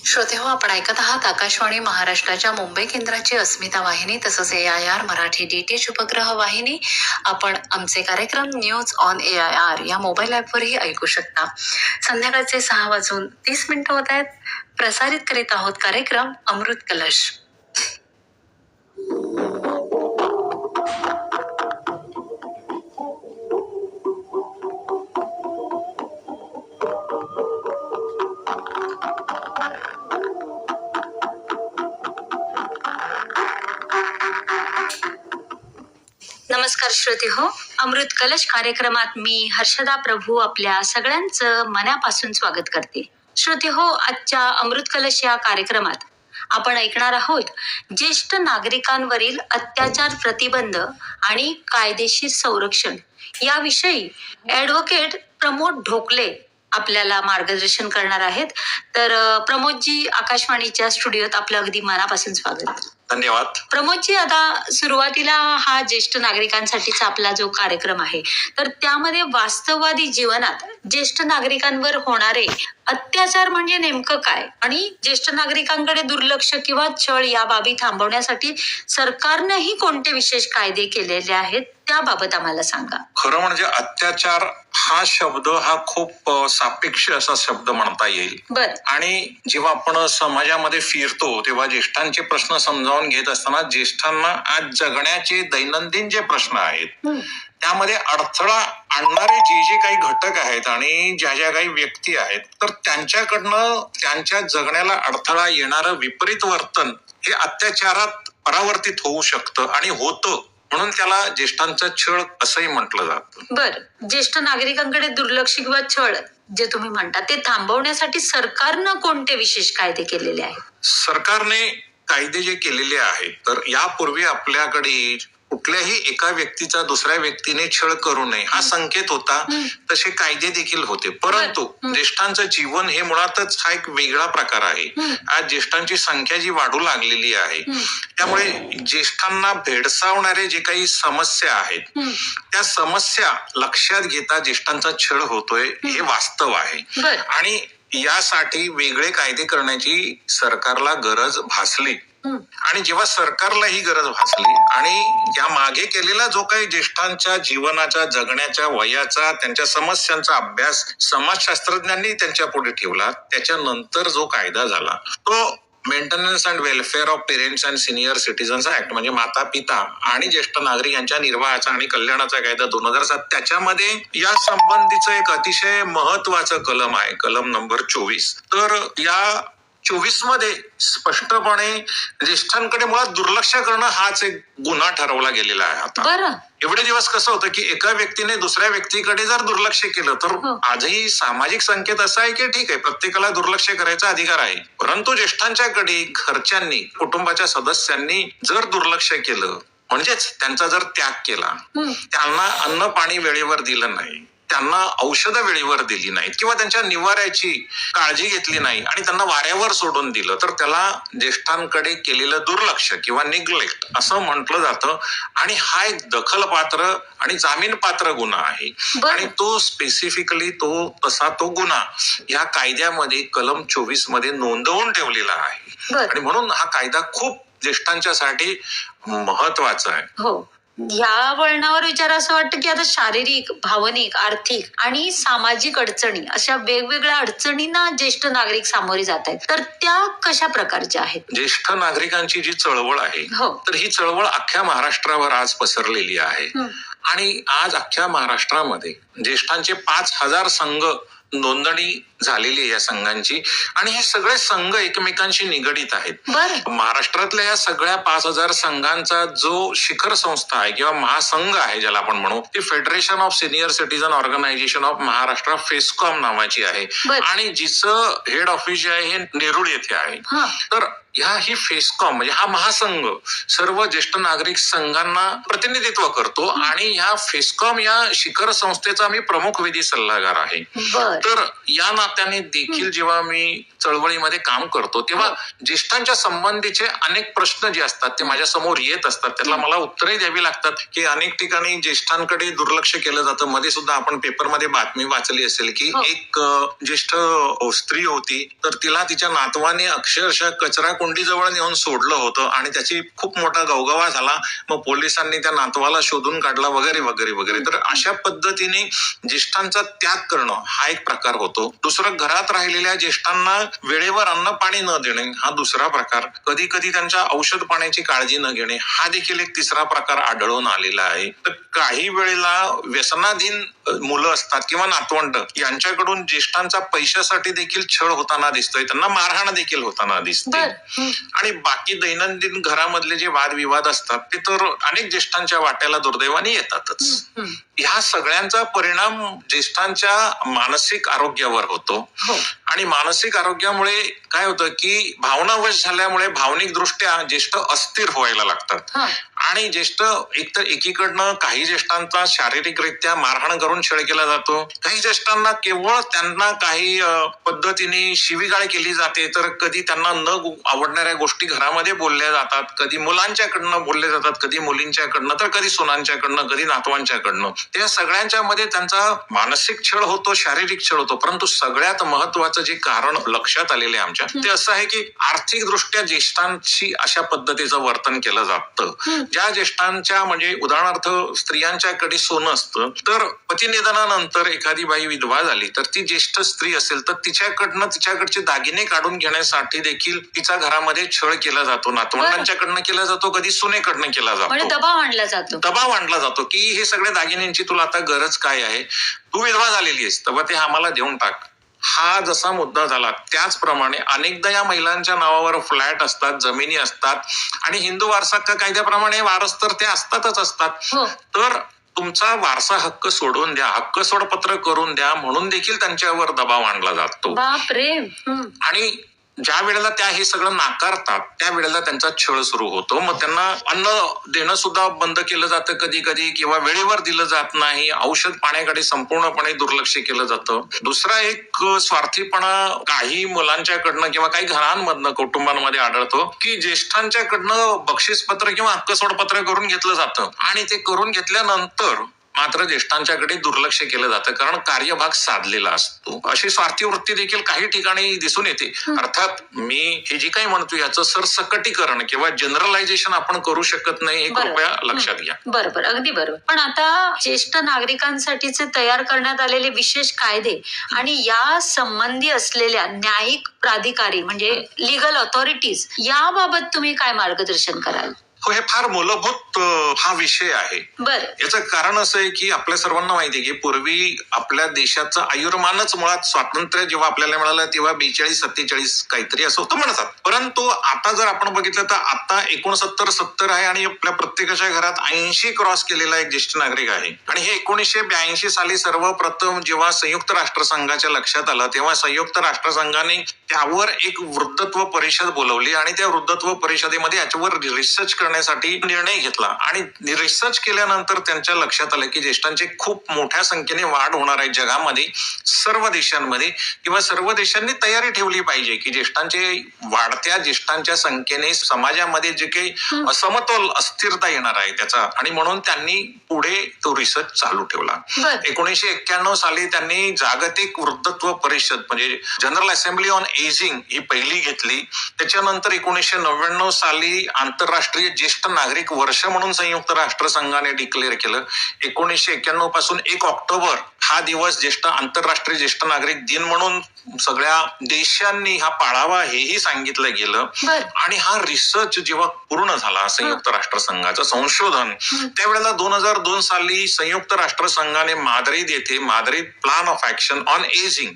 श्रोते हो, आपण ऐकत आहात आकाशवाणी महाराष्ट्राच्या मुंबई केंद्राची अस्मिता वाहिनी तसंच AIR मराठी DTH उपग्रह वाहिनी. आपण आमचे कार्यक्रम न्यूज ऑन AIR या मोबाईल ॲपवरही ऐकू शकता. संध्याकाळचे 6:30 होत आहेत. प्रसारित करीत आहोत कार्यक्रम अमृत कलश. नमस्कार श्रोते हो, अमृत कलश कार्यक्रमात मी हर्षदा प्रभू आपल्या सगळ्यांचं मनापासून स्वागत करते. श्रोते हो, आजच्या अमृत कलश या कार्यक्रमात आपण ऐकणार आहोत ज्येष्ठ नागरिकांवरील अत्याचार प्रतिबंध आणि कायदेशीर संरक्षण याविषयी ॲडव्होकेट प्रमोद ढोकले आपल्याला मार्गदर्शन करणार आहेत. तर प्रमोदजी, आकाशवाणीच्या स्टुडिओत आपलं अगदी मनापासून स्वागत. धन्यवाद. प्रमोदजी, आता सुरुवातीला हा ज्येष्ठ नागरिकांसाठीचा आपला जो कार्यक्रम आहे, तर त्यामध्ये वास्तववादी जीवनात ज्येष्ठ नागरिकांवर होणारे अत्याचार म्हणजे नेमकं काय, आणि ज्येष्ठ नागरिकांकडे दुर्लक्ष किंवा छळ या बाबी थांबवण्यासाठी सरकारनेही कोणते विशेष कायदे केलेले आहेत त्याबाबत आम्हाला सांगा. खरं म्हणजे अत्याचार हा शब्द हा खूप सापेक्ष असा शब्द म्हणता येईल. बर. आणि जेव्हा आपण समाजामध्ये फिरतो तेव्हा ज्येष्ठांचे प्रश्न समजावून घेत असताना ज्येष्ठांना आज जगण्याचे दैनंदिन जे प्रश्न आहेत त्यामध्ये अडथळा आणणारे जे जे काही घटक आहेत आणि ज्या ज्या काही व्यक्ती आहेत, तर त्यांच्याकडनं त्यांच्या जगण्याला अडथळा येणारं विपरीत वर्तन हे अत्याचारात परावर्तित होऊ शकतं आणि होतं. म्हणून त्याला ज्येष्ठांचा छळ असंही म्हटलं जातं. बर. ज्येष्ठ नागरिकांकडे दुर्लक्ष किंवा छळ जे तुम्ही म्हणता ते थांबवण्यासाठी सरकारनं कोणते विशेष कायदे केलेले आहेत? सरकारने कायदे जे केलेले आहेत, तर यापूर्वी आपल्याकडे कुठल्याही एका व्यक्तीचा दुसऱ्या व्यक्तीने छळ करू नये हा संकेत होता. तसे कायदे देखील होते. परंतु ज्येष्ठांचं जीवन हे मुळातच हा एक वेगळा प्रकार आहे. आज ज्येष्ठांची संख्या जी वाढू लागलेली आहे, त्यामुळे ज्येष्ठांना भेडसावणारे जे काही समस्या आहेत त्या समस्या लक्षात घेता ज्येष्ठांचा छळ होतोय हे वास्तव आहे. आणि यासाठी वेगळे कायदे करण्याची सरकारला गरज भासली. आणि जेव्हा सरकारला ही गरज भासली आणि या मागे केलेला जो काही ज्येष्ठांच्या जीवनाच्या जगण्याच्या वयाचा त्यांच्या समस्यांचा अभ्यास समाजशास्त्रज्ञांनी त्यांच्या पुढे ठेवला, त्याच्यानंतर जो कायदा झाला तो maintenance and welfare of parents and senior citizens act, म्हणजे माता पिता आणि ज्येष्ठ नागरिक यांच्या निर्वाहाचा आणि कल्याणाचा कायदा 2007. त्याच्यामध्ये या संबंधीचं एक अतिशय महत्वाचं कलम आहे, कलम नंबर 24. तर या 24 मध्ये स्पष्टपणे ज्येष्ठांकडे मुळात दुर्लक्ष करणं हाच एक गुन्हा ठरवला गेलेला आहे. आता एवढे दिवस कसं होतं की एका व्यक्तीने दुसऱ्या व्यक्तीकडे जर दुर्लक्ष केलं तर आजही सामाजिक संकेत असा आहे की ठीक आहे, प्रत्येकाला दुर्लक्ष करायचा अधिकार आहे, परंतु ज्येष्ठांच्याकडे घरच्यांनी, कुटुंबाच्या सदस्यांनी जर दुर्लक्ष केलं म्हणजेच त्यांचा जर त्याग केला, त्यांना अन्न पाणी वेळेवर दिलं नाही, त्यांना औषधं वेळेवर दिली नाहीत किंवा त्यांच्या निवाऱ्याची काळजी घेतली नाही आणि त्यांना वाऱ्यावर सोडून दिलं, तर त्याला ज्येष्ठांकडे केलेलं दुर्लक्ष किंवा निग्लेक्ट असं म्हटलं जातं. आणि हा एक दखलपात्र आणि जामीनपात्र गुन्हा आहे. आणि तो स्पेसिफिकली तो गुन्हा या कायद्यामध्ये कलम 24 मध्ये नोंदवून ठेवलेला आहे. आणि म्हणून हा कायदा खूप ज्येष्ठांच्यासाठी महत्वाचा आहे. हो. ह्या वळणावर विचार असं वाटतं की आता शारीरिक, भावनिक, आर्थिक आणि सामाजिक अडचणी अशा वेगवेगळ्या अडचणींना ज्येष्ठ नागरिक सामोरे जात आहेत, तर त्या कशा प्रकारच्या आहेत? ज्येष्ठ नागरिकांची जी चळवळ आहे, तर ही चळवळ अख्ख्या महाराष्ट्रावर आज पसरलेली आहे. आणि आज अख्ख्या महाराष्ट्रामध्ये ज्येष्ठांचे 5,000 संघ नोंदणी झालेली आहे या संघांची. आणि हे सगळे संघ एकमेकांशी निगडीत आहेत. महाराष्ट्रातल्या या सगळ्या 5,000 संघांचा जो शिखर संस्था आहे किंवा महासंघ आहे ज्याला आपण म्हणू, ती federation of senior citizen organisation of Maharashtra, FESCOM नावाची आहे. आणि जिचं हेड ऑफिस आहे हे नेरुळ येथे आहे. तर ही फेस्कॉम म्हणजे हा महासंघ सर्व ज्येष्ठ नागरिक संघांना प्रतिनिधित्व करतो आणि ह्या फेस्कॉम या शिखर संस्थेचा मी प्रमुख विधी सल्लागार आहे. बर. तर या नात्याने देखील जेव्हा मी चळवळीमध्ये काम करतो तेव्हा ज्येष्ठांच्या संबंधीचे अनेक प्रश्न जे असतात ते माझ्या समोर येत असतात. त्याला मला उत्तरे द्यावी लागतात की अनेक ठिकाणी ज्येष्ठांकडे दुर्लक्ष केलं जातं. मध्ये सुद्धा आपण पेपरमध्ये बातमी वाचली असेल की एक ज्येष्ठ स्त्री होती तर तिला तिच्या नातवाने अक्षरशः कचरा कुंडीजवळ नेऊन सोडलं होतं आणि त्याची खूप मोठा गवगवा झाला. मग पोलिसांनी त्या नातवाला शोधून काढला वगैरे वगैरे वगैरे. तर अशा पद्धतीने ज्येष्ठांचा त्याग करणं हा एक प्रकार होतो. दुसरं, घरात राहिलेल्या ज्येष्ठांना वेळेवर अन्न पाणी न देणे हा दुसरा प्रकार. कधी कधी त्यांच्या औषध पाण्याची काळजी न घेणे हा देखील एक तिसरा प्रकार आढळून आलेला आहे. तर काही वेळेला व्यसनाधीन मुलं असतात किंवा नातवंड यांच्याकडून ज्येष्ठांचा पैशासाठी देखील छळ होताना दिसतोय. त्यांना मारहाण देखील होताना दिसते. आणि बाकी दैनंदिन घरामधले जे वादविवाद असतात ते तर अनेक ज्येष्ठांच्या वाट्याला दुर्दैवाने येतातच. ह्या सगळ्यांचा परिणाम ज्येष्ठांच्या मानसिक आरोग्यावर होतो. आणि मानसिक आरोग्यामुळे काय होतं की भावनावश झाल्यामुळे भावनिक दृष्ट्या ज्येष्ठ अस्थिर व्हायला लागतात. आणि ज्येष्ठ एकतर एकीकडनं काही ज्येष्ठांचा शारीरिकरित्या मारहाण करून छळ केला जातो. काही ज्येष्ठांना केवळ त्यांना काही पद्धतीने शिवीगाळ केली जाते. तर कधी त्यांना न आवडणाऱ्या गोष्टी घरामध्ये बोलल्या जातात. कधी मुलांच्याकडनं बोलले जातात, कधी मुलींच्याकडनं, तर कधी सुनांच्याकडनं, कधी नातवांच्याकडनं. त्या सगळ्यांच्या मध्ये त्यांचा मानसिक छळ होतो, शारीरिक छळ होतो. परंतु सगळ्यात महत्वाचं जे कारण लक्षात आलेलं आहे आमच्या ते असं आहे की आर्थिक दृष्ट्या ज्येष्ठांशी अशा पद्धतीचं वर्तन केलं जातं. ज्या ज्येष्ठांच्या म्हणजे उदाहरणार्थ स्त्रियांच्याकडे सोनं असतं तर पतिनिधनानंतर एखादी बाई विधवा झाली तर ती ज्येष्ठ स्त्री असेल तर तिच्याकडनं तिच्याकडचे दागिने काढून घेण्यासाठी देखील तिचा घरामध्ये छळ केला जातो. नातवंडांच्याकडनं केला जातो, कधी सुनेकडनं केला जातो. दबाव आणला जातो की हे सगळे दागिन्यांची तुला आता गरज काय आहे, तू विधवा झालेली आहेस तर ते आम्हाला देऊन टाक. हा जसा मुद्दा झाला त्याचप्रमाणे अनेकदा या महिलांच्या नावावर फ्लॅट असतात, जमिनी असतात आणि हिंदू वारसा कायद्याप्रमाणे वारस तर ते असतातच असतात. तर तुमचा वारसा हक्क सोडून द्या, हक्क सोडपत्र करून द्या म्हणून देखील त्यांच्यावर दबाव आणला जातो. आणि ज्या वेळेला त्या हे सगळं नाकारतात त्यावेळेला त्यांचा छळ सुरू होतो. मग त्यांना अन्न देणं सुद्धा बंद केलं जातं कधी कधी किंवा वेळेवर दिलं जात नाही. औषध पाण्याकडे संपूर्णपणे दुर्लक्ष केलं जातं. दुसरा एक स्वार्थीपणा काही मुलांच्याकडनं किंवा काही घरांमधनं कुटुंबांमध्ये आढळतो की ज्येष्ठांच्याकडनं बक्षीसपत्र किंवा हक्क सोडपत्र करून घेतलं जातं आणि ते करून घेतल्यानंतर मात्र ज्येष्ठांच्याकडे दुर्लक्ष केलं जातं कारण कार्यभाग साधलेला असतो. अशी स्वार्थी वृत्ती देखील काही ठिकाणी दिसून येते. अर्थात मी हे जे काही म्हणतो याचं सरसकटीकरण किंवा जनरलायझेशन आपण करू शकत नाही हे कृपया लक्षात घ्या. बरोबर, अगदी बरोबर. पण आता ज्येष्ठ नागरिकांसाठीचे तयार करण्यात आलेले विशेष कायदे आणि या संबंधी असलेल्या न्यायिक प्राधिकारी म्हणजे लिगल ऑथॉरिटीज याबाबत तुम्ही काय मार्गदर्शन कराल? हे फार मूलभूत हा विषय आहे. याचं कारण असं आहे की आपल्या सर्वांना माहिती आहे की पूर्वी आपल्या देशाचं आयुर्मानच मुळात स्वातंत्र्य जेव्हा आपल्याला मिळालं तेव्हा 42-47 काहीतरी असं होतं म्हणतात. परंतु आता जर आपण बघितलं तर आता 69-70 आहे आणि आपल्या प्रत्येकाच्या घरात 80 क्रॉस केलेला एक ज्येष्ठ नागरिक आहे. आणि हे 1982 साली सर्वप्रथम जेव्हा संयुक्त राष्ट्रसंघाच्या लक्षात आलं तेव्हा संयुक्त राष्ट्रसंघाने त्यावर एक वृद्धत्व परिषद बोलवली आणि त्या वृद्धत्व परिषदेमध्ये याच्यावर रिसर्च करण्यासाठी निर्णय घेतला. आणि रिसर्च केल्यानंतर त्यांच्या लक्षात आलं की ज्येष्ठांची खूप मोठ्या संख्येने वाढ होणार आहे जगामध्ये. सर्व देशांमध्ये किंवा सर्व देशांनी तयारी ठेवली पाहिजे की वाढत्या ज्येष्ठांच्या संख्येने समाजामध्ये जे काही असमतोल अस्थिरता येणार आहे त्याचा. आणि म्हणून त्यांनी पुढे तो रिसर्च चालू ठेवला. 1991 साली त्यांनी जागतिक वृद्धत्व परिषद म्हणजे जनरल असेंब्ली ऑन एजिंग ही पहिली घेतली. त्याच्यानंतर 1999 साली आंतरराष्ट्रीय ज्येष्ठ नागरिक वर्ष म्हणून संयुक्त राष्ट्रसंघाने डिक्लेअर केलं. 1991 पासून 1 ऑक्टोबर हा दिवस आंतरराष्ट्रीय ज्येष्ठ नागरिक दिन म्हणून सगळ्या देशांनी हा पाळावा हेही सांगितलं गेलं. आणि हा रिसर्च जेव्हा पूर्ण झाला संयुक्त राष्ट्रसंघाचं संशोधन त्यावेळेला 2002 साली संयुक्त राष्ट्रसंघाने Madrid plan of action on ageing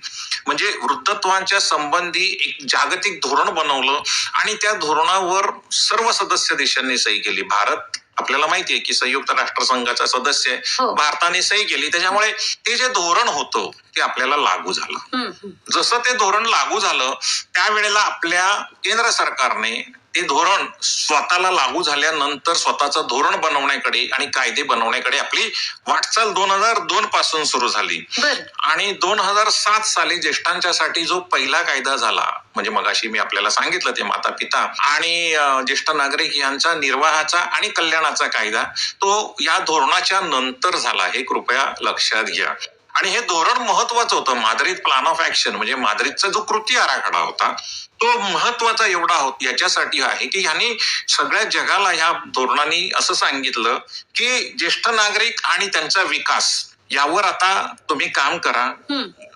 म्हणजे वृद्धत्वाच्या संबंधी एक जागतिक धोरण बनवलं आणि त्या धोरणावर सर्व सदस्य देशांनी सही केली. भारत आपल्याला माहितीये की संयुक्त राष्ट्रसंघाचा सदस्य आहे, हो. भारताने सही केली, त्याच्यामुळे ते जे धोरण होतं ते आपल्याला लागू झालं. जसं ते धोरण लागू झालं त्यावेळेला आपल्या केंद्र सरकारने ते धोरण स्वतःला लागू झाल्यानंतर स्वतःचं धोरण बनवण्याकडे आणि कायदे बनवण्याकडे आपली वाटचाल 2002 पासून सुरू झाली. बरं. आणि 2007 साली ज्येष्ठांच्यासाठी जो पहिला कायदा झाला, म्हणजे मगाशी मी आपल्याला सांगितलं ते माता पिता आणि ज्येष्ठ नागरिक यांचा निर्वाहाचा आणि कल्याणाचा कायदा, तो या धोरणाच्या नंतर झाला, हे कृपया लक्षात घ्या. आणि हे धोरण महत्वाचं होतं. माद्रिद प्लॅन ऑफ ऍक्शन म्हणजे माद्रिदचा जो कृती आराखडा होता तो महत्वाचा एवढा होता याच्यासाठी आहे की यांनी सगळ्या जगाला ह्या धोरणाने असं सांगितलं की ज्येष्ठ नागरिक आणि त्यांचा विकास यावर आता तुम्ही काम करा.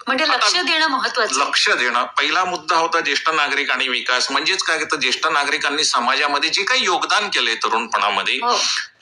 म्हणजे लक्ष देणं महत्वाचं. लक्ष देणं पहिला मुद्दा होता, ज्येष्ठ नागरिक आणि विकास. म्हणजेच काय, तर ज्येष्ठ नागरिकांनी समाजामध्ये जे काही योगदान केलंय तरुणपणामध्ये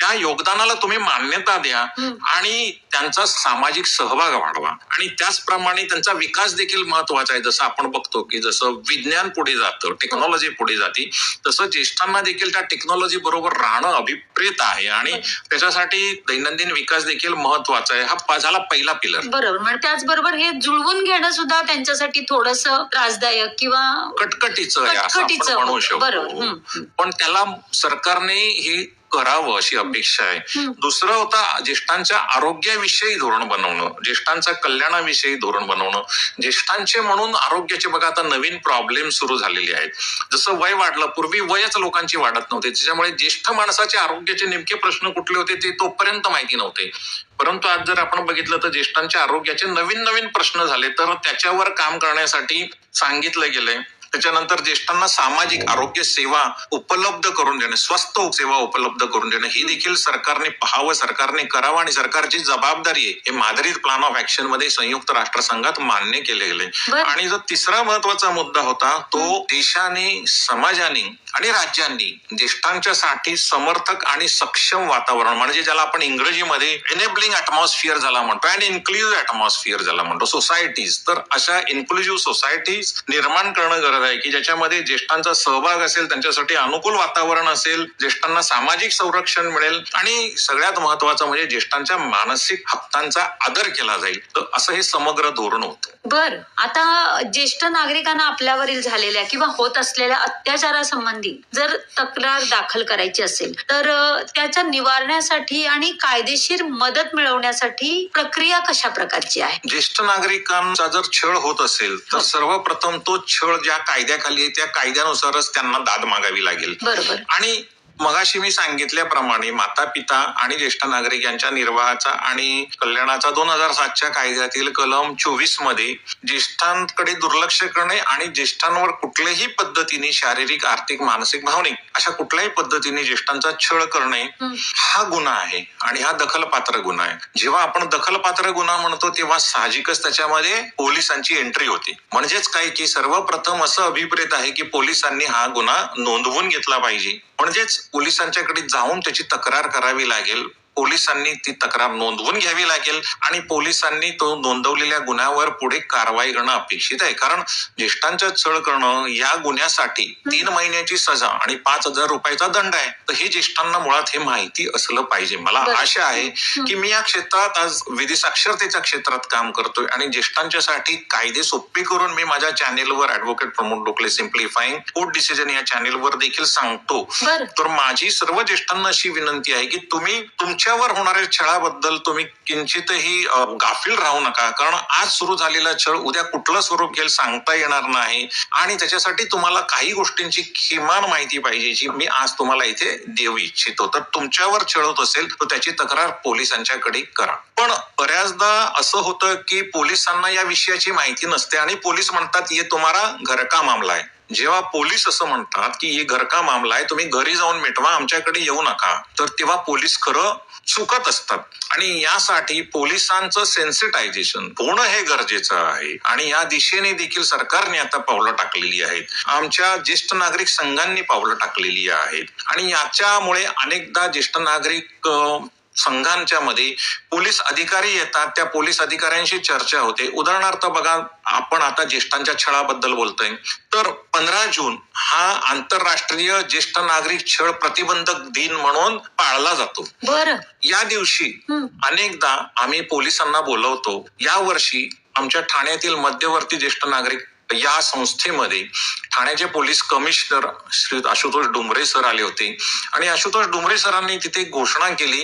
त्या योगदानाला तुम्ही मान्यता द्या आणि त्यांचा सामाजिक सहभाग वाढवा. आणि त्याचप्रमाणे त्यांचा विकास देखील महत्वाचा आहे. जसं आपण बघतो की जसं विज्ञान पुढे जातं, टेक्नॉलॉजी पुढे जाते, तसं ज्येष्ठांना देखील त्या टेक्नॉलॉजी बरोबर राहणं अभिप्रेत आहे आणि त्याच्यासाठी दैनंदिन विकास देखील महत्वाचा आहे. हा झाला पहिला पिलर. बरोबर. म्हणजे त्याचबरोबर हे जुळवून घेणं सुद्धा त्यांच्यासाठी थोडंसं त्रासदायक किंवा कटकटीचं आहे असं आपण म्हणू शकतो. पण त्याला सरकारने हे करावं अशी अपेक्षा आहे. दुसरं होतं ज्येष्ठांच्या आरोग्याविषयी धोरण बनवणं, ज्येष्ठांच्या कल्याणाविषयी धोरण बनवणं. ज्येष्ठांचे म्हणून आरोग्याचे बघा आता नवीन प्रॉब्लेम सुरू झालेले आहेत. जसं वय वाढलं, पूर्वी वयच लोकांची वाढत नव्हते, त्याच्यामुळे ज्येष्ठ माणसाच्या आरोग्याचे नेमके प्रश्न कुठले होते ते तोपर्यंत माहिती नव्हते. परंतु आज जर आपण बघितलं तर ज्येष्ठांच्या आरोग्याचे नवीन नवीन प्रश्न झाले, तर त्याच्यावर काम करण्यासाठी सांगितलं गेलंय. त्याच्यानंतर ज्येष्ठांना सामाजिक आरोग्य सेवा उपलब्ध करून देणे, स्वस्त सेवा उपलब्ध करून देणे, हे देखील सरकारने पाहावं, सरकारने करावं आणि सरकारची जबाबदारी आहे. हे माद्रिद प्लॅन ऑफ ऍक्शन मध्ये संयुक्त राष्ट्रसंघात मान्य केले गेले. आणि जो तिसरा महत्वाचा मुद्दा होता तो देशाने, समाजाने आणि राज्यांनी ज्येष्ठांच्यासाठी समर्थक आणि सक्षम वातावरण, म्हणजे ज्याला आपण इंग्रजीमध्ये एनेबलिंग अॅटमॉस्फिअर ज्याला म्हणतो आणि इन्क्लुझिव्ह अॅटमॉस्फिअर ज्याला म्हणतो, सोसायटीज, तर अशा इन्क्लुझिव्ह सोसायटीज निर्माण करणं गरज आहे की ज्याच्यामध्ये ज्येष्ठांचा सहभाग असेल, त्यांच्यासाठी अनुकूल वातावरण असेल, ज्येष्ठांना सामाजिक संरक्षण मिळेल आणि सगळ्यात महत्वाचं म्हणजे ज्येष्ठांच्या मानसिक हक्कांचा आदर केला जाईल. तर असं हे समग्र धोरण होतं. बर, आता ज्येष्ठ नागरिकांना आपल्यावरील झालेल्या किंवा होत असलेल्या अत्याचारासंबंधी जर तक्रार दाखल करायची असेल तर त्याच्या निवारण्यासाठी आणि कायदेशीर मदत मिळवण्यासाठी प्रक्रिया कशा प्रकारची आहे? ज्येष्ठ नागरिकांचा जर छळ होत असेल तर सर्वप्रथम तो छळ ज्या कायद्याखाली आहे त्या कायद्यानुसारच त्यांना दाद मागावी लागेल. बरोबर. आणि मगाशी मी सांगितल्याप्रमाणे माता पिता आणि ज्येष्ठ नागरिक यांच्या निर्वाहाचा आणि कल्याणाचा 2007च्या कायद्यातील कलम 24 मध्ये ज्येष्ठांकडे दुर्लक्ष करणे आणि ज्येष्ठांवर कुठल्याही पद्धतीने शारीरिक, आर्थिक, मानसिक, भावनिक अशा कुठल्याही पद्धतीने ज्येष्ठांचा छळ करणे हा गुन्हा आहे आणि हा दखलपात्र गुन्हा आहे. जेव्हा आपण दखलपात्र गुन्हा म्हणतो तेव्हा साहजिकच त्याच्यामध्ये पोलिसांची एंट्री होते. म्हणजेच काय की सर्वप्रथम असं अभिप्रेत आहे की पोलिसांनी हा गुन्हा नोंदवून घेतला पाहिजे. म्हणजेच पोलिसांच्याकडे जाऊन त्याची तक्रार करावी लागेल, पोलिसांनी ती तक्रार नोंदवून घ्यावी लागेल आणि पोलिसांनी तो नोंदवलेल्या गुन्ह्यावर पुढे कारवाई करणं अपेक्षित आहे. कारण ज्येष्ठांचा छळ करणं या गुन्ह्यासाठी 3 महिन्याची सजा आणि 5,000 रुपयाचा दंड आहे. तर हे ज्येष्ठांना मुळात हे माहिती असलं पाहिजे. मला आशा आहे की मी या क्षेत्रात आज विधी साक्षरतेच्या क्षेत्रात काम करतोय आणि ज्येष्ठांच्यासाठी कायदे सोपे करून मी माझ्या चॅनेलवर ऍडव्होकेट प्रमोद डोकले सिम्प्लिफाईंग कोर्ट डिसिजन या चॅनेलवर देखील सांगतो. तर माझी सर्व ज्येष्ठांना अशी विनंती आहे की तुम्ही तुमच्यावर होणाऱ्या छळाबद्दल तुम्ही किंचितही गाफील राहू नका. कारण आज सुरू झालेला छळ उद्या कुठलं स्वरूप घेईल सांगता येणार नाही आणि त्याच्यासाठी तुम्हाला काही गोष्टींची किमान माहिती पाहिजे जी मी आज तुम्हाला इथे देऊ इच्छितो. तर तुमच्यावर छळ होत असेल तर त्याची तक्रार पोलिसांच्याकडे करा. पण बऱ्याचदा असं होतं की पोलिसांना या विषयाची माहिती नसते आणि पोलीस म्हणतात ये तुम्हारा घर का मामला आहे. जेव्हा पोलीस असं म्हणतात की हे घर का मामला आहे, तुम्ही घरी जाऊन मिटवा, आमच्याकडे येऊ नका, तर तेव्हा पोलीस खरं चुकत असतात. आणि यासाठी पोलिसांचं सेन्सिटायझेशन होणं हे गरजेचं आहे आणि या दिशेने देखील सरकारने आता पावलं टाकलेली आहेत. आमच्या ज्येष्ठ नागरिक संघांनी पावलं टाकलेली आहेत आणि याच्यामुळे अनेकदा ज्येष्ठ नागरिक संघांच्या मध्ये पोलीस अधिकारी येतात, त्या पोलीस अधिकाऱ्यांशी चर्चा होते. उदाहरणार्थ बघा, आपण आता ज्येष्ठांच्या छळाबद्दल बोलतोय, तर 15 जून हा आंतरराष्ट्रीय ज्येष्ठ नागरिक छळ प्रतिबंधक दिन म्हणून पाळला जातो. बरं. या दिवशी अनेकदा आम्ही पोलिसांना बोलवतो. या वर्षी आमच्या ठाण्यातील मध्यवर्ती ज्येष्ठ नागरिक या संस्थेमध्ये ठाण्याचे police commissioner Shri Ashutosh Dumre sir आले होते आणि आशुतोष डुमरे सरांनी तिथे घोषणा केली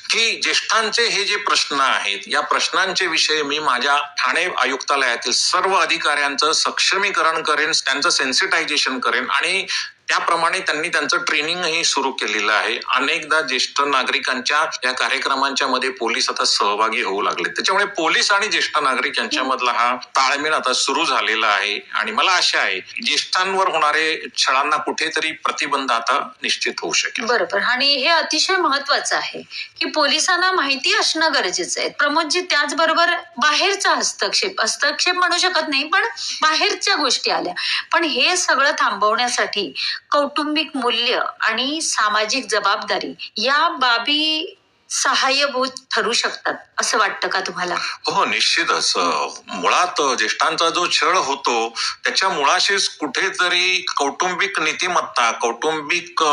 की ज्येष्ठांचे हे जे प्रश्न आहेत, या प्रश्नांचे विषय मी माझ्या ठाणे आयुक्तालयातील सर्व अधिकाऱ्यांचं सक्षमीकरण करेन, त्यांचं सेन्सिटायझेशन करेन आणि त्याप्रमाणे त्यांनी त्यांचं ट्रेनिंगही सुरू केलेलं आहे. अनेकदा ज्येष्ठ नागरिकांच्या या कार्यक्रमांच्या मध्ये पोलीस आता सहभागी होऊ लागले. त्याच्यामुळे पोलीस आणि ज्येष्ठ नागरिक यांच्यामधला हा ताळमेळ आता सुरू झालेला आहे आणि मला आशा आहे ज्येष्ठांवर होणारे छळांना कुठेतरी प्रतिबंध आता निश्चित होऊ शकेल. बरोबर. आणि हे अतिशय महत्वाचं आहे की पोलिसांना माहिती असणं गरजेचं आहे. प्रमोदजी, त्याचबरोबर बाहेरचा हस्तक्षेप म्हणू शकत नाही, पण बाहेरच्या गोष्टी आल्या. पण हे सगळं थांबवण्यासाठी कौटुंबिक मूल्य आणि सामाजिक जबाबदारी या बाबी सहाय्यभूत ठरू शकतात असं वाटतं का तुम्हाला? हो, निश्चितच. मुळात ज्येष्ठांचा जो छळ होतो त्याच्या मुळाशीच कुठेतरी कौटुंबिक नीतिमत्ता, कौटुंबिक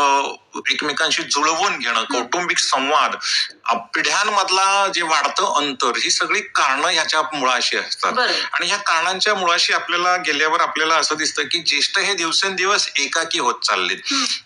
एकमेकांशी जुळवून घेणं, कौटुंबिक संवाद, पिढ्यांमधला जे वाढतं अंतर, ही सगळी कारणं ह्याच्या मुळाशी असतात. आणि ह्या कारणांच्या मुळाशी आपल्याला गेल्यावर आपल्याला असं दिसतं की ज्येष्ठ हे दिवसेंदिवस एकाकी होत चाललेत.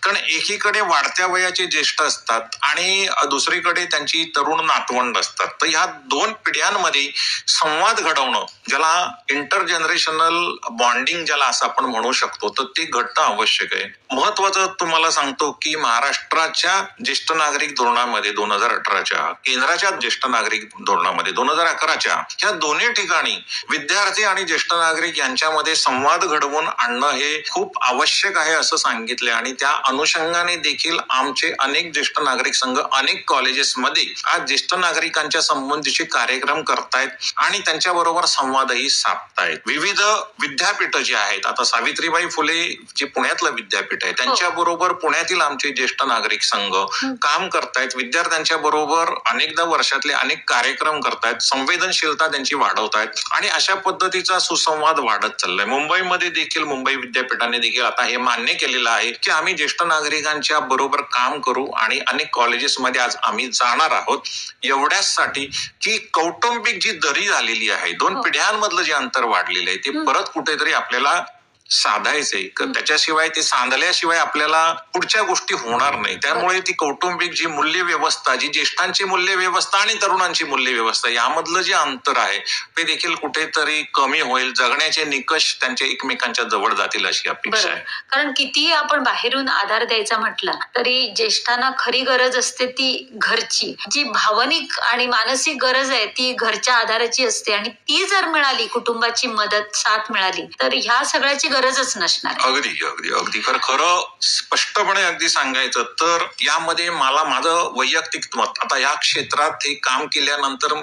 कारण एकीकडे वाढत्या वयाचे ज्येष्ठ असतात आणि दुसरीकडे त्यांची तरुण नातवंड असतात. तर ह्या दोन पिढ्यांमध्ये संवाद घडवणं, ज्याला इंटरजनरेशनल बॉन्डिंग ज्याला असं आपण म्हणू शकतो, तर ते घडणं आवश्यक आहे. महत्वाचं तुम्हाला सांगतो की महाराष्ट्राच्या ज्येष्ठ नागरिक धोरणामध्ये 2018च्या, केंद्राच्या ज्येष्ठ नागरिक धोरणामध्ये 2011च्या, ह्या दोन्ही ठिकाणी विद्यार्थी आणि ज्येष्ठ नागरिक यांच्यामध्ये संवाद घडवून आणणं हे खूप आवश्यक आहे असं सांगितले. आणि त्या अनुषंगाने देखील आमचे अनेक ज्येष्ठ नागरिक संघ अनेक कॉलेजेसमध्ये आज ज्येष्ठ नागरिकांच्या संबंधीचे कार्यक्रम करतायत आणि त्यांच्याबरोबर संवादही साधतायत. विविध विद्यापीठ जी आहेत, आता सावित्रीबाई फुले जे पुण्यातलं विद्यापीठ आहे त्यांच्याबरोबर पुण्यातील आमचे ज्येष्ठ नागरिक संघ काम करतायत. विद्यार्थ्यांच्या बरोबर अनेकदा वर्षातले अनेक कार्यक्रम करतायत, संवेदनशीलता त्यांची वाढवतायत आणि अशा पद्धतीचा सुसंवाद वाढत चाललाय. मुंबईमध्ये देखील, मुंबई विद्यापीठाने देखील आता हे मान्य केलेलं आहे की आम्ही ज्येष्ठ नागरिकांच्या बरोबर काम करू आणि अनेक कॉलेजेसमध्ये आज आम्ही जाणार आहोत. एवढ्याचसाठी की कौटुंबिक जी दरी झालेली आहे, दोन पिढ्यांमधलं जे अंतर वाढलेलं आहे, ते परत कुठेतरी आपल्याला साधायचंय. त्याच्याशिवाय, ते सांधल्याशिवाय आपल्याला पुढच्या गोष्टी होणार नाही. त्यामुळे ती कौटुंबिक जी मूल्य व्यवस्था, जी ज्येष्ठांची मूल्य व्यवस्था आणि तरुणांची मूल्य व्यवस्था, यामधलं जे अंतर आहे ते देखील कुठेतरी कमी होईल. जगण्याचे निकष त्यांच्या एकमेकांच्या जवळ जातील अशी अपेक्षा आहे. कारण किती आपण बाहेरून आधार द्यायचा म्हटला तरी ज्येष्ठांना खरी गरज असते ती घरची, जी भावनिक आणि मानसिक गरज आहे ती घरच्या आधाराची असते. आणि ती जर मिळाली, कुटुंबाची मदत, साथ मिळाली, तर ह्या सगळ्याची गरजच नसणार. अगदी अगदी अगदी खरं स्पष्टपणे अगदी सांगायचं तर यामध्ये मला माझं वैयक्तिक मत, आता या क्षेत्रात हे काम केल्यानंतर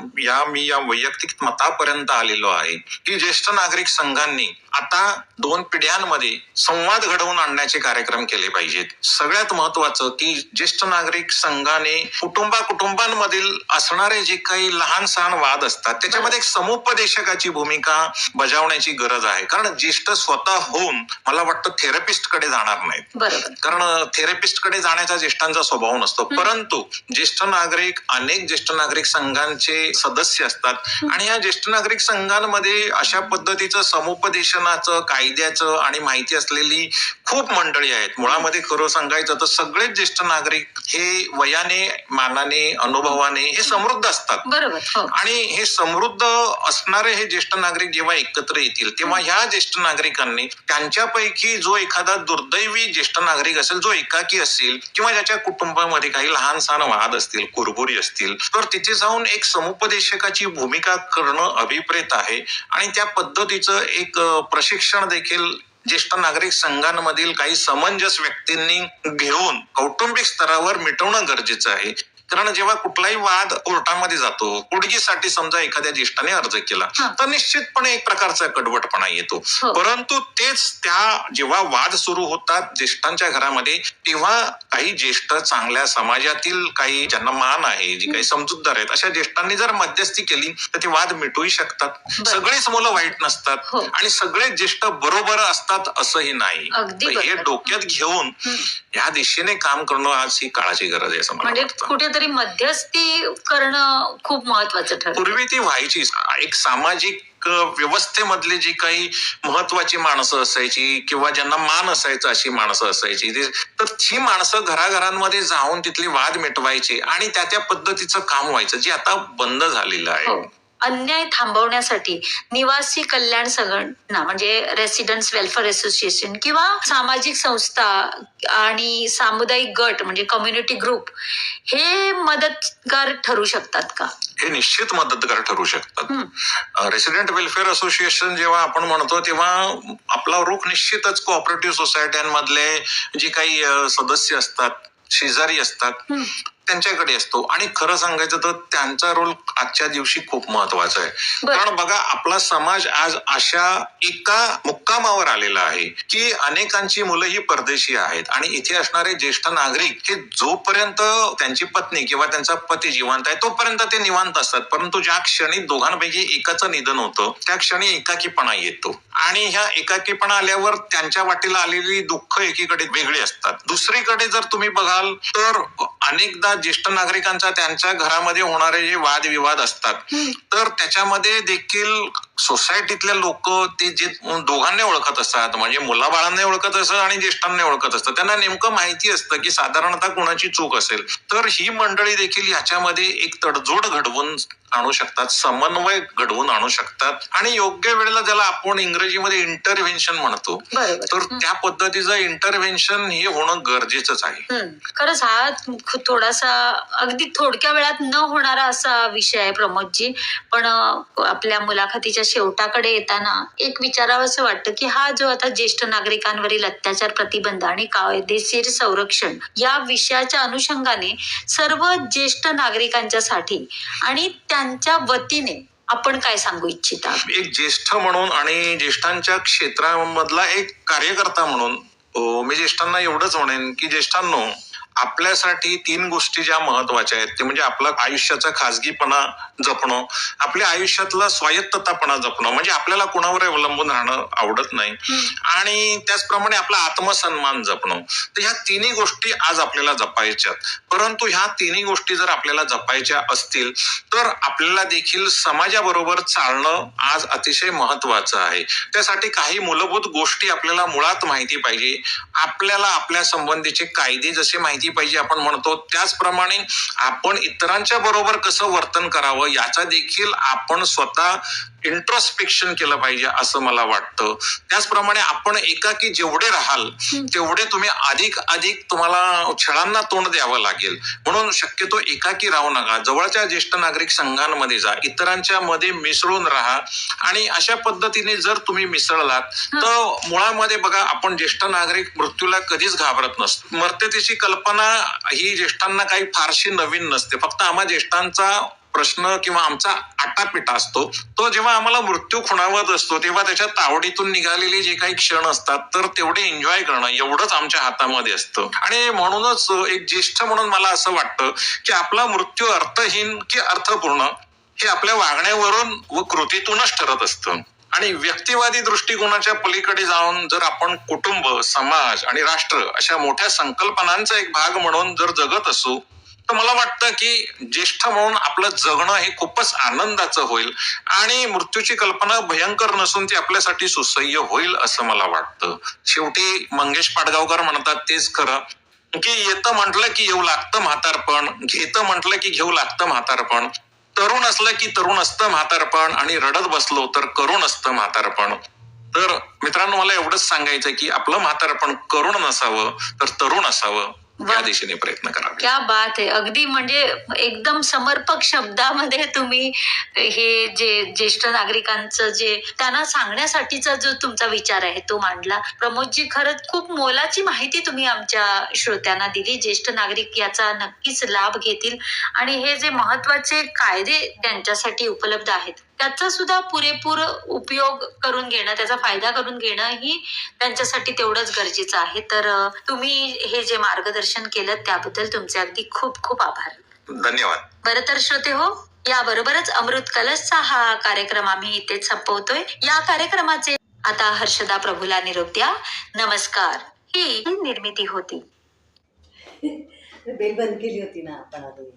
मी या वैयक्तिक मतापर्यंत आलेलो आहे की ज्येष्ठ नागरिक संघांनी आता दोन पिढ्यांमध्ये संवाद घडवून आणण्याचे कार्यक्रम केले पाहिजेत. सगळ्यात महत्वाचं की ज्येष्ठ नागरिक संघाने कुटुंबांमधील असणारे जे काही लहान सहान वाद असतात त्याच्यामध्ये एक समुपदेशकाची भूमिका बजावण्याची गरज आहे. कारण ज्येष्ठ स्वतः होऊन मला वाटतं थेरपिस्ट कडे जाणार नाहीत. कारण थेरपिस्ट कडे जाण्याचा ज्येष्ठांचा स्वभाव नसतो. परंतु ज्येष्ठ नागरिक, अनेक ज्येष्ठ नागरिक संघांचे सदस्य असतात आणि या ज्येष्ठ नागरिक संघांमध्ये अशा पद्धतीचं समुपदेशनाचं, कायद्याचं आणि माहिती असलेली खूप मंडळी आहेत. मुळामध्ये खरं सांगायचं तर सगळेच ज्येष्ठ नागरिक हे वयाने, मानाने, अनुभवाने हे समृद्ध असतात. आणि हे समृद्ध असणारे हे ज्येष्ठ नागरिक जेव्हा एकत्र येतील तेव्हा ह्या ज्येष्ठ नागरिकांनी त्यांच्यापैकी जो एखादा दुर्दैवी ज्येष्ठ नागरिक असेल, जो एकाकी असेल किंवा ज्याच्या कुटुंबामध्ये काही लहान सहान वाद असतील, कुरबुरी असतील, तर तिथे जाऊन एक समुपदेशकाची भूमिका करणं अभिप्रेत आहे. आणि त्या पद्धतीचं एक प्रशिक्षण देखील ज्येष्ठ नागरिक संघांमधील काही समंजस व्यक्तींनी घेऊन कौटुंबिक स्तरावर मिटवणं गरजेचं आहे. कारण जेव्हा कुठलाही वाद कोर्टामध्ये जातो, पोटगीसाठी समजा एखाद्या ज्येष्ठाने अर्ज केला तर निश्चितपणे एक प्रकारचा कडवटपणा येतो. परंतु तेच जेव्हा वाद सुरू होतात ज्येष्ठांच्या घरामध्ये, तेव्हा काही ज्येष्ठ चांगल्या समाजातील काही ज्यांना मान आहे, जी काही समजूतदार आहेत, अशा ज्येष्ठांनी जर मध्यस्थी केली तर ते वाद मिटूही शकतात. सगळेच मुलं वाईट नसतात आणि सगळेच ज्येष्ठ बरोबर असतात असंही नाही. हे डोक्यात घेऊन या दिशेने काम करणं आज ही काळाची गरज आहे असं मला वाटतं. कुठेतरी मध्यस्थी करणं खूप महत्वाचं ठरतं. पूर्वी ती व्हायची. एक सामाजिक व्यवस्थेमधली जी काही महत्वाची माणसं असायची किंवा ज्यांना मान असायचा अशी माणसं असायची, तर ही माणसं घराघरांमध्ये जाऊन तिथले वाद मिटवायचे आणि त्या पद्धतीचं काम व्हायचं, जे आता बंद झालेलं आहे. अन्याय थांबवण्यासाठी निवासी कल्याण संघटना म्हणजे रेसिडेंट्स वेलफेअर असोसिएशन किंवा सामाजिक संस्था आणि सामुदायिक गट म्हणजे कम्युनिटी ग्रुप हे मदतगार ठरू शकतात का? हे निश्चित मदतगार ठरू शकतात. रेसिडेंट वेलफेअर असोसिएशन जेव्हा आपण म्हणतो तेव्हा आपला रुख निश्चितच कोऑपरेटिव्ह सोसायट्यांमधले जे काही सदस्य असतात, शेजारी असतात, त्यांच्याकडे असतो. आणि खरं सांगायचं तर त्यांचा रोल आजच्या दिवशी खूप महत्वाचा आहे. कारण बघा, आपला समाज आज अशा एका मुक्कामावर आलेला आहे की अनेकांची मुलं ही परदेशी आहेत आणि इथे असणारे ज्येष्ठ नागरिक हे जोपर्यंत त्यांची पत्नी किंवा त्यांचा पती जिवंत आहे तोपर्यंत ते निवांत असतात. परंतु ज्या क्षणी दोघांपैकी एकाचं निधन होतं त्या क्षणी एकाकीपणा येतो आणि ह्या एकाकीपणा आल्यावर त्यांच्या वाटेला आलेली दुःख एकीकडे वेगळी असतात. दुसरीकडे जर तुम्ही बघाल तर अनेकदा ज्येष्ठ नागरिकांचा त्यांच्या घरामध्ये होणारे जे वादविवाद असतात तर त्याच्यामध्ये देखील सोसायटीतल्या लोक ते जे दोघांना ओळखत असतात, म्हणजे मुलाबाळांना ओळखत असतात आणि ज्येष्ठांना ओळखत असतात, त्यांना नेमकं माहिती असतं की साधारणतः कुणाची चूक असेल, तर ही मंडळी देखील ह्याच्यामध्ये एक तडजोड घडवून आणू शकतात, समन्वय घडवून आणू शकतात आणि योग्य वेळेला ज्याला आपण इंग्रजीमध्ये इंटरव्हेन्शन म्हणतो, तर त्या पद्धतीचं इंटरव्हेन्शन हे होणं गरजेचंच आहे. खरंच हा थोडासा अगदी थोडक्या वेळात न होणारा असा विषय आहे प्रमोदजी. पण आपल्या मुलाखतीच्या शेवटाकडे येताना एक विचारावं असं वाटतं की हा जो आता ज्येष्ठ नागरिकांवरील अत्याचार प्रतिबंध आणि कायदेशीर संरक्षण या विषयाच्या अनुषंगाने सर्व ज्येष्ठ नागरिकांच्यासाठी आणि त्यांच्या वतीने आपण काय सांगू इच्छिता? एक ज्येष्ठ म्हणून आणि ज्येष्ठांच्या क्षेत्रामधला एक कार्यकर्ता म्हणून मी ज्येष्ठांना एवढंच म्हणेन की ज्येष्ठांनो, आपल्यासाठी 3 गोष्टी ज्या महत्वाच्या आहेत ते म्हणजे आपला आयुष्याचा खाजगीपणा जपणं, आपल्या आयुष्यातला स्वायत्ततापणा जपणं, म्हणजे आपल्याला कोणावर अवलंबून राहणं आवडत नाही, आणि त्याचप्रमाणे आपला आत्मसन्मान जपणं. तर ह्या 3 गोष्टी आज आपल्याला जपायच्यात. परंतु ह्या 3 गोष्टी जर आपल्याला जपायच्या असतील तर आपल्याला देखील समाजाबरोबर चालणं आज अतिशय महत्वाचं आहे. त्यासाठी काही मूलभूत गोष्टी आपल्याला मुळात माहिती पाहिजे. आपल्याला आपल्या संबंधीचे कायदे जसे माहिती पाहिजे आपण म्हणतो, त्याचप्रमाणे आपण इतरांच्या बरोबर कसं वर्तन करावं याचा देखील आपण स्वतः इंट्रोस्पेक्शन केलं पाहिजे असं मला वाटतं. त्याचप्रमाणे आपण एकाकी जेवढे राहाल तेवढे तुम्ही अधिक तुम्हाला छळांना तोंड द्यावं लागेल. म्हणून शक्यतो एकाकी राहू नका. जवळच्या ज्येष्ठ नागरिक संघांमध्ये जा, इतरांच्या मध्ये मिसळून राहा आणि अशा पद्धतीने जर तुम्ही मिसळलात तर मुळामध्ये बघा, आपण ज्येष्ठ नागरिक मृत्यूला कधीच घाबरत नसतो. मर्त्यतेची कल्पना ही ज्येष्ठांना काही फारशी नवीन नसते. फक्त आम्हा ज्येष्ठांचा प्रश्न किंवा आमचा आटापिटा असतो तो जेव्हा आम्हाला मृत्यू खुणावत असतो तेव्हा त्याच्या तावडीतून निघालेले जे काही क्षण असतात तर तेवढे एन्जॉय करणं एवढंच आमच्या हातामध्ये असतं. आणि म्हणूनच एक ज्येष्ठ म्हणून मला असं वाटतं की आपला मृत्यू अर्थहीन की अर्थपूर्ण हे आपल्या वागण्यावरून व कृतीतूनच ठरत असतं. आणि व्यक्तिवादी दृष्टिकोनाच्या पलीकडे जाऊन जर आपण कुटुंब, समाज आणि राष्ट्र अशा मोठ्या संकल्पनांचा एक भाग म्हणून जर जगत असू तर मला वाटतं की ज्येष्ठ म्हणून आपलं जगणं हे खूपच आनंदाचं होईल आणि मृत्यूची कल्पना भयंकर नसून ती आपल्यासाठी सुसह्य होईल असं मला वाटतं. शेवटी मंगेश पाडगावकर म्हणतात तेच खरं की येतं म्हटलं की येऊ लागतं म्हातारपण, घेतं म्हटलं की घेऊ लागतं म्हातारपण, तरुण असलं की तरुण असतं म्हातारपण आणि रडत बसलो तर करुण असतं म्हातारपण. तर मित्रांनो, मला एवढंच सांगायचं की आपलं म्हातारपण करुण नसावं तर तरुण असावं. वा. या दिशेने प्रयत्न करावे. क्या बात आहे. अगदी म्हणजे एकदम समर्पक शब्दामध्ये तुम्ही हे जे ज्येष्ठ नागरिकांचं जे त्यांना सांगण्यासाठीचा जो तुमचा विचार आहे तो मांडला. प्रमोदजी, खरंच खूप मोलाची माहिती तुम्ही आमच्या श्रोत्यांना दिली. ज्येष्ठ नागरिक याचा नक्कीच लाभ घेतील आणि हे जे महत्वाचे कायदे त्यांच्यासाठी उपलब्ध आहेत त्याचा सुद्धा पुरेपूर उपयोग करून घेणं, त्याचा फायदा करून घेणं ही त्यांच्यासाठी तेवढंच गरजेचं आहे. तर तुम्ही हे जे मार्गदर्शन केलं त्याबद्दल तुमचे अगदी खूप खूप आभार. धन्यवाद. बरं तर श्रोते हो, याबरोबरच अमृत कलशचा हा कार्यक्रम आम्ही इथेच संपवतोय. या कार्यक्रमाचे आता हर्षदा प्रभूला निरोप द्या. नमस्कार. ही निर्मिती होती. बेल बंद केली होती ना आपण आधी.